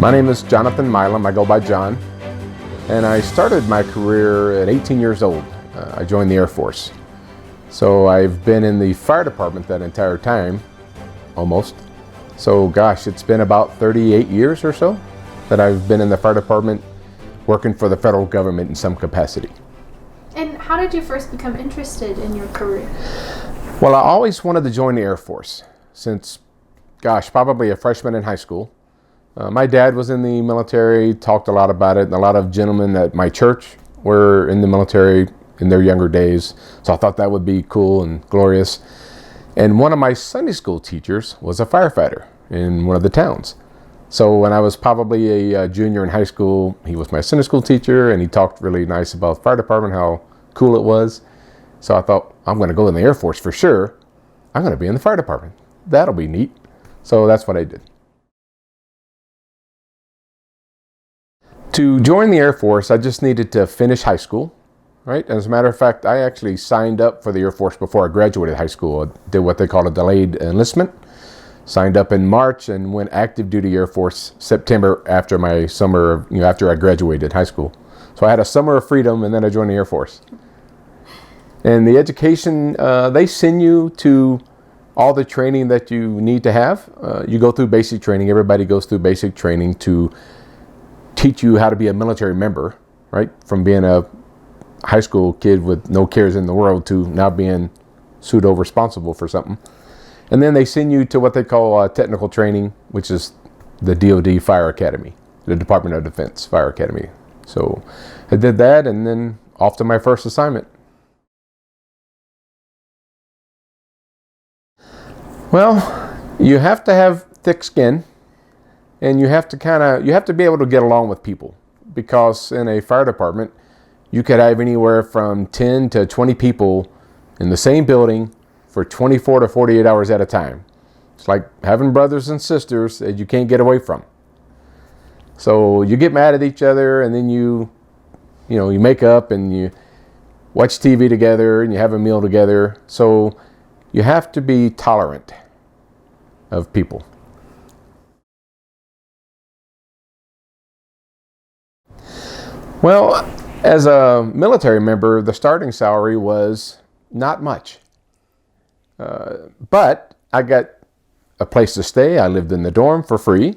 My name is Jonathan Milam. I go by John. And I started my career at 18 years old. I joined the Air Force. So I've been in the fire department that entire time, almost. So gosh, it's been about 38 years or so that I've been in the fire department working for the federal government in some capacity. And how did you first become interested in your career? Well, I always wanted to join the Air Force since, gosh, probably a freshman in high school. My dad was in the military, talked a lot about it, and a lot of gentlemen at my church were in the military in their younger days. So I thought that would be cool and glorious. And one of my Sunday school teachers was a firefighter in one of the towns. So when I was probably a junior in high school, he was my Sunday school teacher, and he talked really nice about the fire department, how cool it was. So I thought, I'm going to go in the Air Force for sure. I'm going to be in the fire department. That'll be neat. So that's what I did. To join the Air Force, I just needed to finish high school, right? As a matter of fact, I actually signed up for the Air Force before I graduated high school. I did what they call a delayed enlistment. Signed up in March and went active duty Air Force September after my summer, after I graduated high school. So I had a summer of freedom, and then I joined the Air Force. And the education, they send you to all the training that you need to have. You go through basic training. Everybody goes through basic training to teach you how to be a military member, right? From being a high school kid with no cares in the world to now being pseudo responsible for something. And then they send you to what they call technical training, which is the DoD Fire Academy, the Department of Defense Fire Academy. So I did that, and then off to my first assignment. Well, you have to have thick skin, and you have to be able to get along with people, because in a fire department, you could have anywhere from 10 to 20 people in the same building for 24 to 48 hours at a time. It's like having brothers and sisters that you can't get away from. So you get mad at each other, and then you make up and you watch TV together and you have a meal together. So you have to be tolerant of people. Well, as a military member, the starting salary was not much. But I got a place to stay. I lived in the dorm for free.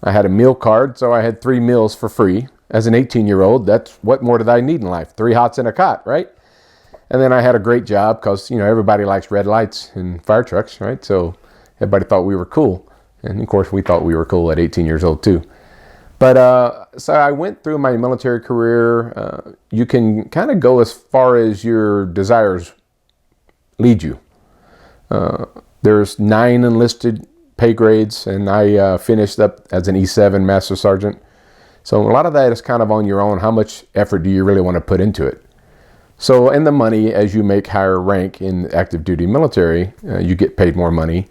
I had a meal card, so I had 3 meals for free. As an 18-year-old, that's what more did I need in life? 3 hots and a cot, right? And then I had a great job because, everybody likes red lights in fire trucks, right? So everybody thought we were cool. And of course, we thought we were cool at 18 years old too. But so I went through my military career. You can kind of go as far as your desires lead you. There's 9 enlisted pay grades, and I finished up as an E7 Master Sergeant. So a lot of that is kind of on your own. How much effort do you really want to put into it? So, and the money, as you make higher rank in active duty military, you get paid more money.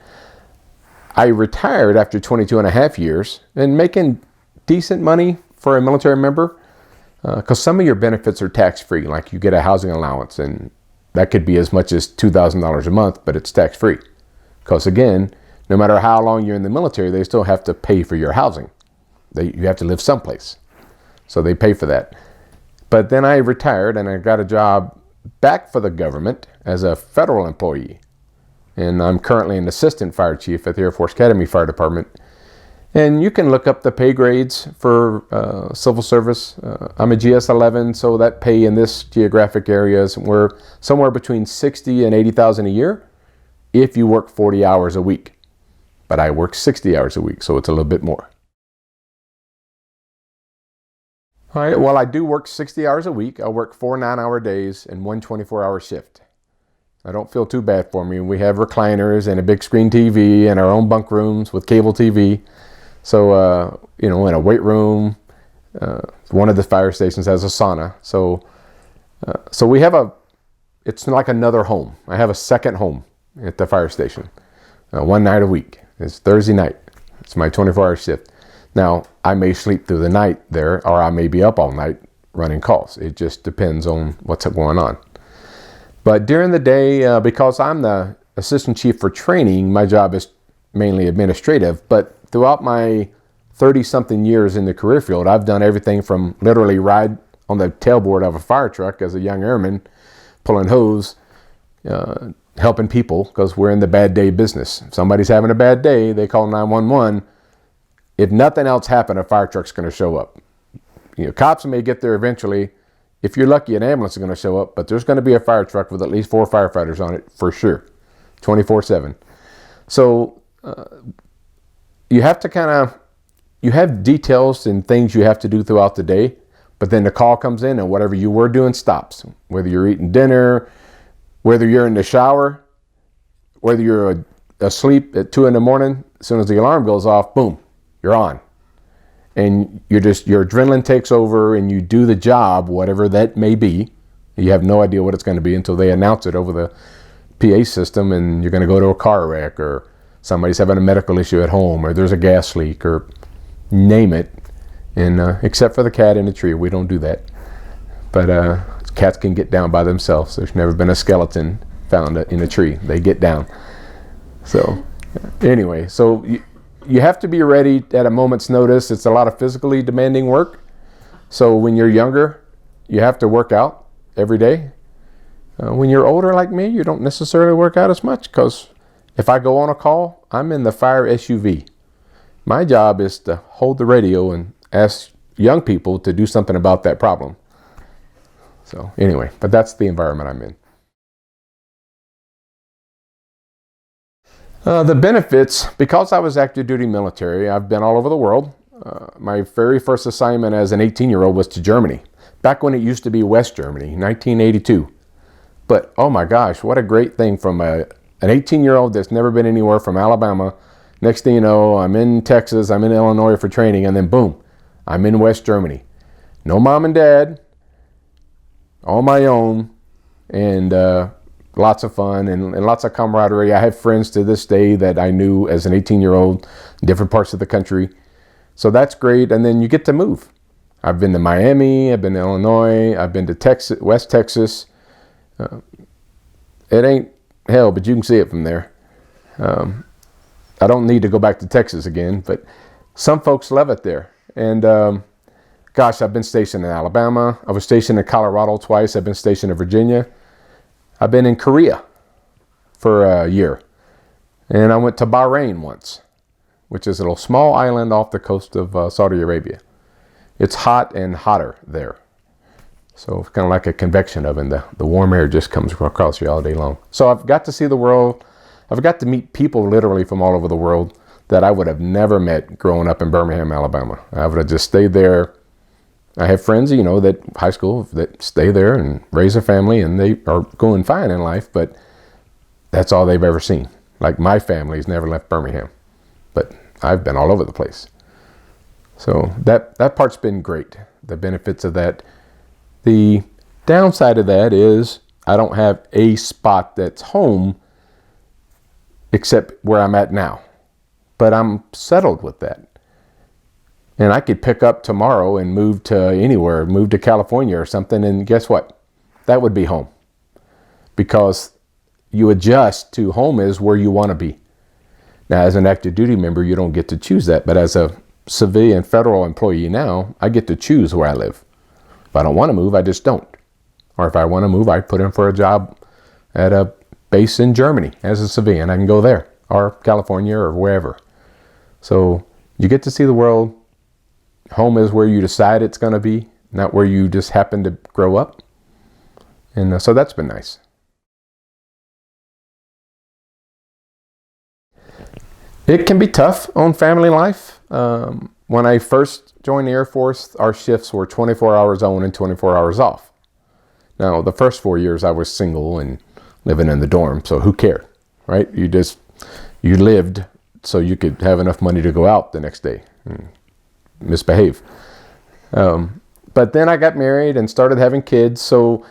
I retired after 22 and a half years and making decent money for a military member, because some of your benefits are tax-free, like you get a housing allowance, and that could be as much as $2,000 a month, but it's tax-free. Because again, no matter how long you're in the military, they still have to pay for your housing. You have to live someplace. So they pay for that. But then I retired, and I got a job back for the government as a federal employee. And I'm currently an assistant fire chief at the Air Force Academy Fire Department. And you can look up the pay grades for civil service. I'm a GS-11, so that pay in this geographic area is somewhere between $60,000 and $80,000 a year if you work 40 hours a week. But I work 60 hours a week, so it's a little bit more. All right, well, I do work 60 hours a week. I work 4 9-hour days and 1 24-hour shift. I don't feel too bad for me. We have recliners and a big screen TV and our own bunk rooms with cable TV. So, in a weight room, one of the fire stations has a sauna. So we have it's like another home. I have a second home at the fire station, 1 night a week. It's Thursday night. It's my 24-hour shift. Now, I may sleep through the night there, or I may be up all night running calls. It just depends on what's going on. But during the day, because I'm the assistant chief for training, my job is mainly administrative. But throughout my 30 something years in the career field, I've done everything from literally ride on the tailboard of a fire truck as a young airman, pulling hose, helping people, because we're in the bad day business. If somebody's having a bad day, they call 911. If nothing else happened, a fire truck's going to show up. Cops may get there eventually. If you're lucky, an ambulance is going to show up, but there's going to be a fire truck with at least 4 firefighters on it for sure, 24/7. So you have to you have details and things you have to do throughout the day, but then the call comes in and whatever you were doing stops. Whether you're eating dinner, whether you're in the shower, whether you're asleep at 2 a.m, as soon as the alarm goes off, boom, you're on. And your adrenaline takes over and you do the job, whatever that may be. You have no idea what it's going to be until they announce it over the PA system, and you're going to go to a car wreck, or somebody's having a medical issue at home, or there's a gas leak, or name it. And except for the cat in the tree, we don't do that. But cats can get down by themselves. There's never been a skeleton found in a tree. They get down. So anyway, so you have to be ready at a moment's notice. It's a lot of physically demanding work. So when you're younger, you have to work out every day. When you're older like me, you don't necessarily work out as much, because if I go on a call, I'm in the fire SUV. My job is to hold the radio and ask young people to do something about that problem. So anyway, but that's the environment I'm in. The benefits, because I was active duty military, I've been all over the world. My very first assignment as an 18-year-old was to Germany, back when it used to be West Germany, 1982. But oh my gosh, what a great thing from an 18-year-old that's never been anywhere, from Alabama. Next thing you know, I'm in Texas, I'm in Illinois for training, and then boom, I'm in West Germany. No mom and dad, on my own, and lots of fun and lots of camaraderie. I have friends to this day that I knew as an 18-year-old in different parts of the country. So that's great. And then you get to move. I've been to Miami, I've been to Illinois, I've been to Texas, West Texas. It ain't hell, but you can see it from there. I don't need to go back to Texas again, but some folks love it there. And gosh, I've been stationed in Alabama. I was stationed in Colorado twice. I've been stationed in Virginia. I've been in Korea for a year. And I went to Bahrain once, which is a little small island off the coast of Saudi Arabia. It's hot and hotter there. So it's kind of like a convection oven. The warm air just comes across you all day long. So I've got to see the world. I've got to meet people literally from all over the world that I would have never met growing up in Birmingham, Alabama. I would have just stayed there. I have friends, that high school, that stay there and raise a family, and they are going fine in life, but that's all they've ever seen. Like, my family's never left Birmingham, but I've been all over the place. So that part's been great, the benefits of that. The downside of that is I don't have a spot that's home except where I'm at now, but I'm settled with that. And I could pick up tomorrow and move to anywhere, move to California or something, and guess what? That would be home. Because you adjust to home is where you want to be. Now, as an active duty member, you don't get to choose that, but as a civilian federal employee now, I get to choose where I live. If I don't want to move, I just don't. Or if I want to move, I put in for a job at a base in Germany as a civilian. I can go there, or California, or wherever. So you get to see the world. Home is where you decide it's going to be, not where you just happen to grow up. And so that's been nice. It can be tough on family life. When I first joined the Air Force, our shifts were 24 hours on and 24 hours off. Now, the first 4 years I was single and living in the dorm, so who cared, right? You lived so you could have enough money to go out the next day and misbehave. But then I got married and started having kids. So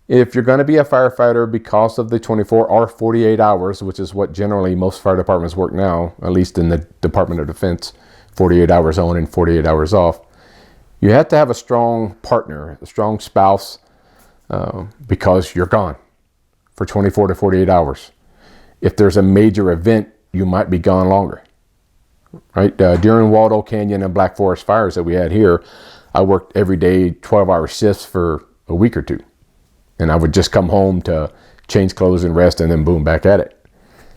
if you're going to be a firefighter because of the 24 or 48 hours, which is what generally most fire departments work now, at least in the Department of Defense, 48 hours on and 48 hours off, you have to have a strong partner, a strong spouse, because you're gone for 24 to 48 hours. If there's a major event, you might be gone longer. right? During Waldo Canyon and Black Forest fires that we had here, I worked every day 12-hour shifts for a week or two. And I would just come home to change clothes and rest and then boom, back at it.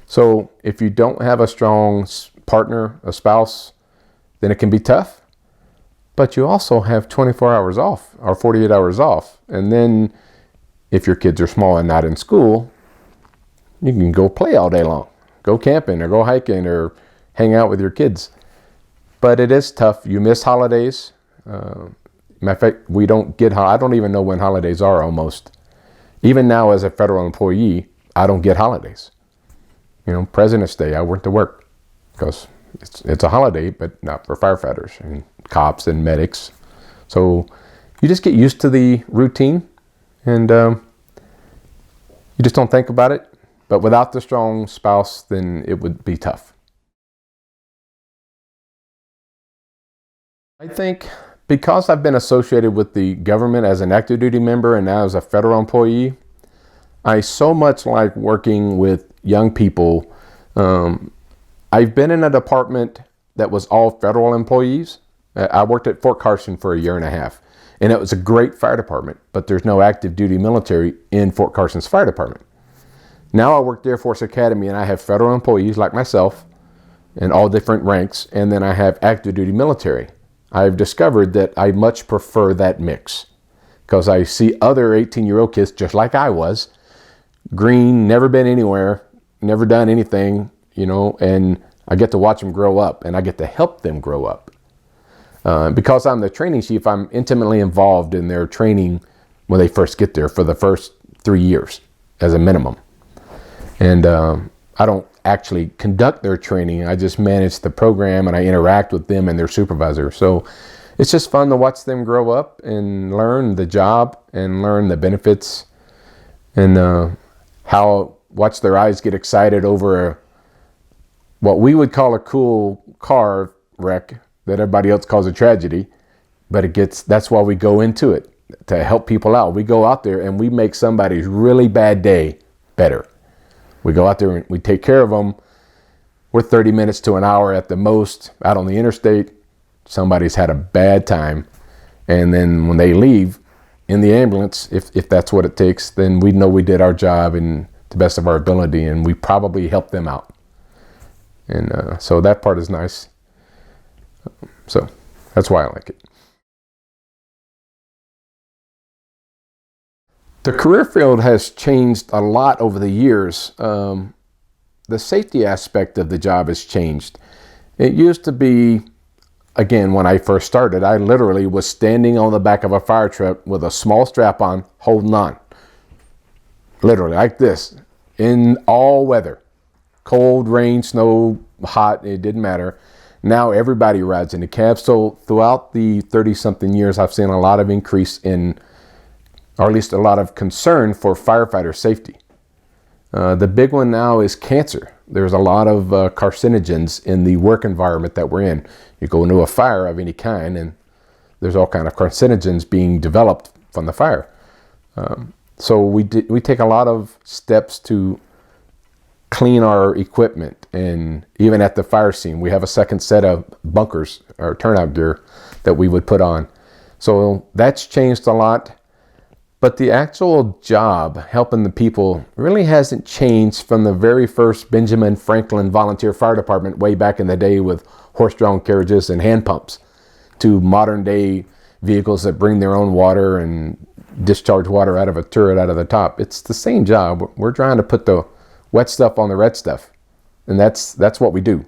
So if you don't have a strong partner, a spouse, then it can be tough. But you also have 24 hours off or 48 hours off. And then if your kids are small and not in school, you can go play all day long. Go camping or go hiking or hang out with your kids. But it is tough. You miss holidays. Matter of fact, we don't get, I don't even know when holidays are almost. Even now as a federal employee, I don't get holidays. You know, President's Day, I went to work because it's a holiday, but not for firefighters and cops and medics. So you just get used to the routine and you just don't think about it. But without the strong spouse, then it would be tough. I think because I've been associated with the government as an active duty member and now as a federal employee, I so much like working with young people. I've been in a department that was all federal employees. I worked at Fort Carson for 1.5 years, and it was a great fire department, but there's no active duty military in Fort Carson's fire department. Now I work at Air Force Academy, and I have federal employees like myself in all different ranks, and then I have active duty military. I've discovered that I much prefer that mix because I see other 18-year-old kids just like I was, green, never been anywhere, never done anything, you know, and I get to watch them grow up and I get to help them grow up. Because I'm the training chief, I'm intimately involved in their training when they first get there for the first 3 years as a minimum. And I don't actually conduct their training. I just manage the program and I interact with them and their supervisor. So it's just fun to watch them grow up and learn the job and learn the benefits and watch their eyes get excited over what we would call a cool car wreck that everybody else calls a tragedy. But that's why we go into it, to help people out. We go out there and we make somebody's really bad day better. We go out there and we take care of them. We're 30 minutes to an hour at the most out on the interstate. Somebody's had a bad time. And then when they leave in the ambulance, if that's what it takes, then we know we did our job and to the best of our ability, and we probably helped them out. And so that part is nice. So that's why I like it. The career field has changed a lot over the years. The safety aspect of the job has changed. It used to be, again, when I first started, I literally was standing on the back of a fire truck with a small strap on, holding on. Literally like this, in all weather. Cold, rain, snow, hot, it didn't matter. Now everybody rides in the cab. So throughout the 30-something years, I've seen a lot of increase in, or at least a lot of concern for firefighter safety. The big one now is cancer. There's a lot of carcinogens in the work environment that we're in. You go into a fire of any kind and there's all kind of carcinogens being developed from the fire. So we take a lot of steps to clean our equipment, and even at the fire scene, we have a second set of bunkers or turnout gear that we would put on. So that's changed a lot. But the actual job, helping the people, really hasn't changed from the very first Benjamin Franklin Volunteer Fire Department way back in the day with horse-drawn carriages and hand pumps to modern day vehicles that bring their own water and discharge water out of a turret out of the top. It's the same job. We're trying to put the wet stuff on the red stuff. And that's what we do.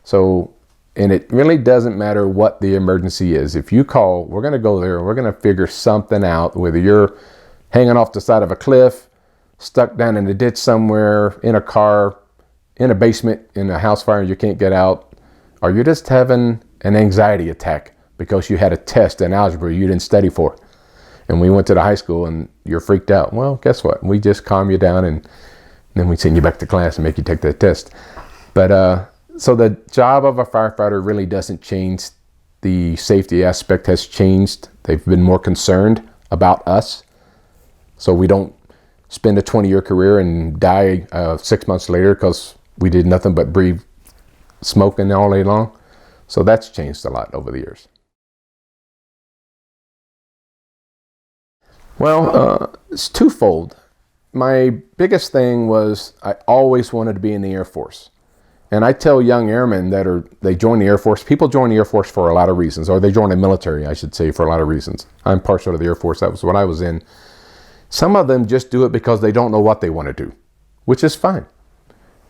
So, and it really doesn't matter what the emergency is. If you call, we're going to go there and we're going to figure something out, whether you're hanging off the side of a cliff, stuck down in a ditch somewhere, in a car, in a basement, in a house fire and you can't get out, or you're just having an anxiety attack because you had a test in algebra you didn't study for. And we went to the high school and you're freaked out. Well, guess what? We just calm you down and then we send you back to class and make you take that test. But so the job of a firefighter really doesn't change. The safety aspect has changed. They've been more concerned about us. So we don't spend a 20-year career and die 6 months later because we did nothing but breathe smoking all day long. So that's changed a lot over the years. Well, it's twofold. My biggest thing was I always wanted to be in the Air Force. And I tell young airmen they join the Air Force. People join the Air Force for a lot of reasons, or they join the military, I should say, for a lot of reasons. I'm partial to the Air Force. That was what I was in. Some of them just do it because they don't know what they want to do, which is fine.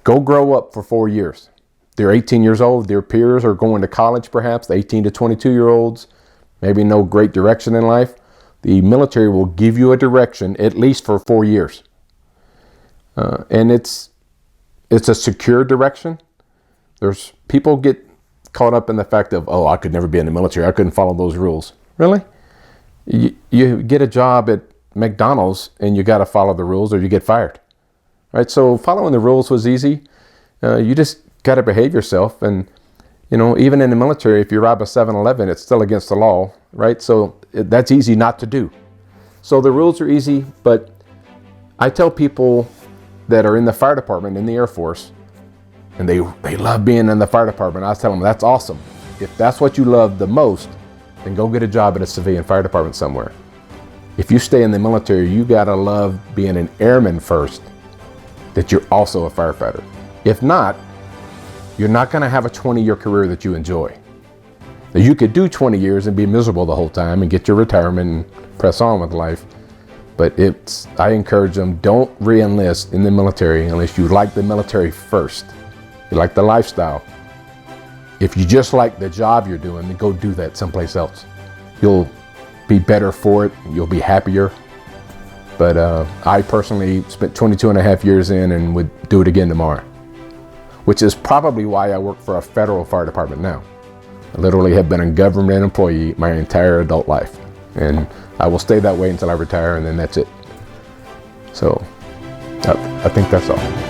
Go grow up for 4 years. They're 18 years old. Their peers are going to college, perhaps, the 18 to 22-year-olds, maybe no great direction in life. The military will give you a direction at least for 4 years. And it's a secure direction. There's people get caught up in the fact of, oh, I could never be in the military. I couldn't follow those rules. Really? You get a job at McDonald's and you got to follow the rules or you get fired. Right? So following the rules was easy. You just got to behave yourself. And, even in the military, if you rob a 7-Eleven, it's still against the law. Right? So that's easy not to do. So the rules are easy. But I tell people that are in the fire department, in the Air Force, and they love being in the fire department. I tell them, that's awesome. If that's what you love the most, then go get a job at a civilian fire department somewhere. If you stay in the military, you gotta love being an airman first, that you're also a firefighter. If not, you're not gonna have a 20-year career that you enjoy. Now, you could do 20 years and be miserable the whole time and get your retirement and press on with life. But I encourage them, don't re-enlist in the military unless you like the military first. You like the lifestyle. If you just like the job you're doing, then go do that someplace else. You'll be better for it. You'll be happier. But I personally spent 22 and a half years in and would do it again tomorrow, which is probably why I work for a federal fire department now. I literally have been a government employee my entire adult life. And I will stay that way until I retire, and then that's it. So I think that's all.